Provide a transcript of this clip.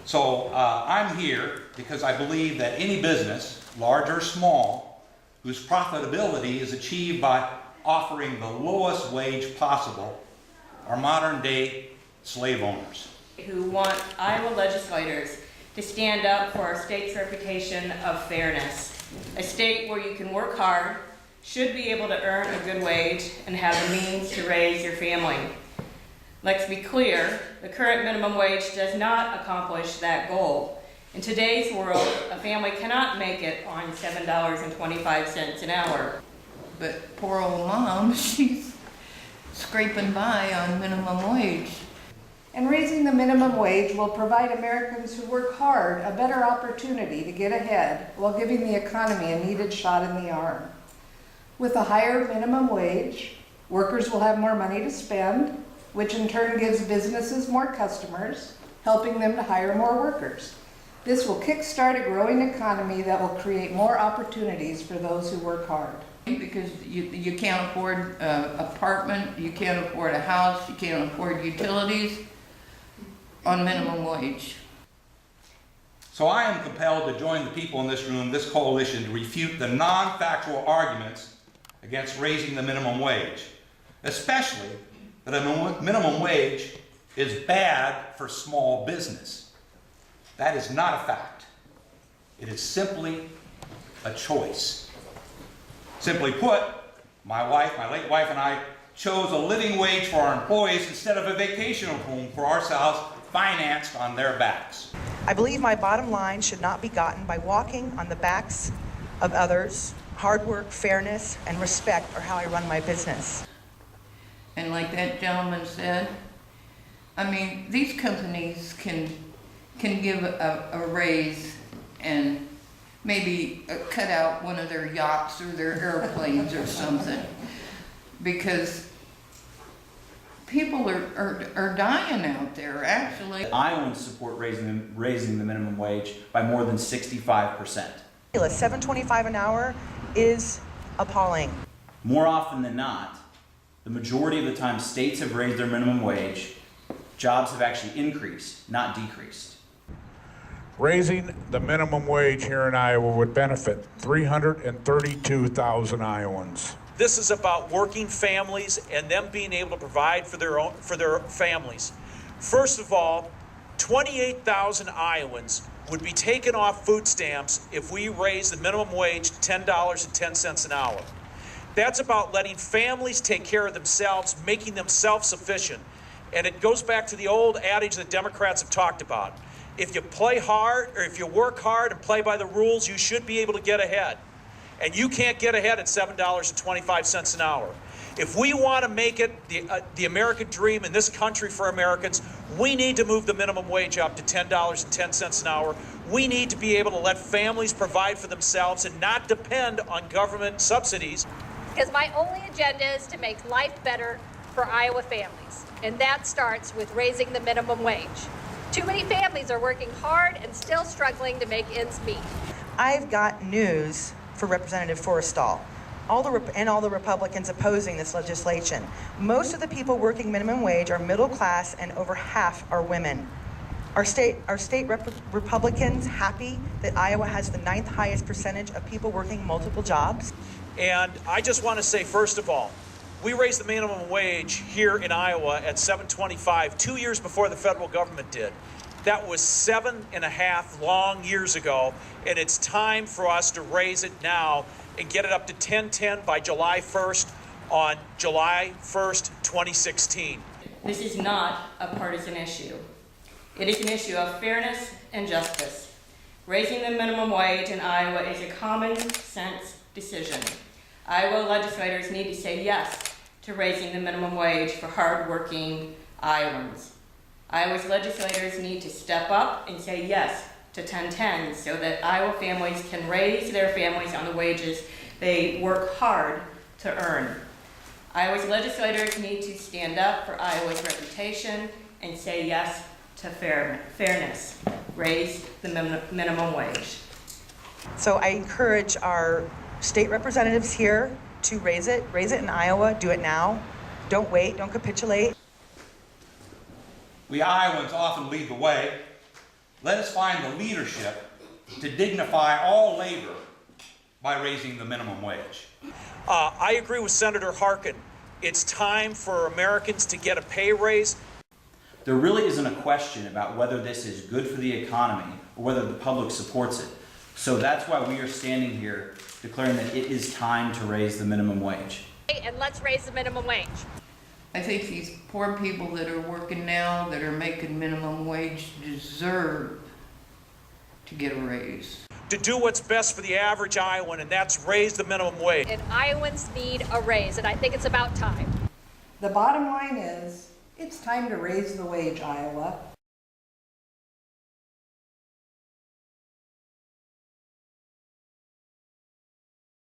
So I'm here because I believe that any business, large or small, whose profitability is achieved by offering the lowest wage possible are modern day slave owners. Who want Iowa legislators to stand up for our state's reputation of fairness. A state where you can work hard, should be able to earn a good wage, and have the means to raise your family. Let's be clear, the current minimum wage does not accomplish that goal. In today's world, a family cannot make it on $7.25 an hour. But poor old mom, she's scraping by on minimum wage. And raising the minimum wage will provide Americans who work hard a better opportunity to get ahead while giving the economy a needed shot in the arm. With a higher minimum wage, workers will have more money to spend, which in turn gives businesses more customers, helping them to hire more workers. This will kickstart a growing economy that will create more opportunities for those who work hard. Because you can't afford an apartment, you can't afford a house, you can't afford utilities on minimum wage. So I am compelled to join the people in this room, this coalition, to refute the non-factual arguments against raising the minimum wage, especially that a minimum wage is bad for small business. That is not a fact. It is simply a choice. Simply put, my late wife and I chose a living wage for our employees instead of a vacation home for ourselves financed on their backs. I believe my bottom line should not be gotten by walking on the backs of others. Hard work, fairness, and respect are how I run my business. And like that gentleman said, I mean, these companies can give a raise and maybe cut out one of their yachts or their airplanes or something, because people are dying out there, actually. Iowans support raising the minimum wage by more than 65%. $7.25 an hour is appalling. More often than not, the majority of the time states have raised their minimum wage, jobs have actually increased, not decreased. Raising the minimum wage here in Iowa would benefit 332,000 Iowans. This is about working families and them being able to provide for their families. First of all, 28,000 Iowans would be taken off food stamps if we raise the minimum wage to $10.10 an hour. That's about letting families take care of themselves, making them self-sufficient. And it goes back to the old adage that Democrats have talked about. If you play hard, or if you work hard and play by the rules, you should be able to get ahead. And you can't get ahead at $7.25 an hour. If we want to make it the American dream in this country for Americans, we need to move the minimum wage up to $10.10 an hour. We need to be able to let families provide for themselves and not depend on government subsidies. Because my only agenda is to make life better for Iowa families, and that starts with raising the minimum wage. Too many families are working hard and still struggling to make ends meet. I've got news for Representative Forrestal. All the Republicans opposing this legislation. Most of the people working minimum wage are middle class, and over half are women. Are state Republicans happy that Iowa has the 9th highest percentage of people working multiple jobs? And I just want to say, first of all, we raised the minimum wage here in Iowa at $7.25 2 years before the federal government did. That was 7.5 long years ago, and it's time for us to raise it now and get it up to $10.10 by July 1st on July 1st, 2016. This is not a partisan issue. It is an issue of fairness and justice. Raising the minimum wage in Iowa is a common sense decision. Iowa legislators need to say yes to raising the minimum wage for hard-working Iowans. Iowa's legislators need to step up and say yes to 1010 so that Iowa families can raise their families on the wages they work hard to earn. Iowa's legislators need to stand up for Iowa's reputation and say yes to fairness. Raise the minimum wage. So I encourage our state representatives here to raise it in Iowa, do it now. Don't wait, don't capitulate. We Iowans often lead the way, Let us find the leadership to dignify all labor by raising the minimum wage. I agree with Senator Harkin. It's time for Americans to get a pay raise. There really isn't a question about whether this is good for the economy or whether the public supports it. So that's why we are standing here declaring that it is time to raise the minimum wage. And let's raise the minimum wage. I think these poor people that are working now, that are making minimum wage, deserve to get a raise. To do what's best for the average Iowan, and that's raise the minimum wage. And Iowans need a raise, and I think it's about time. The bottom line is, it's time to raise the wage, Iowa.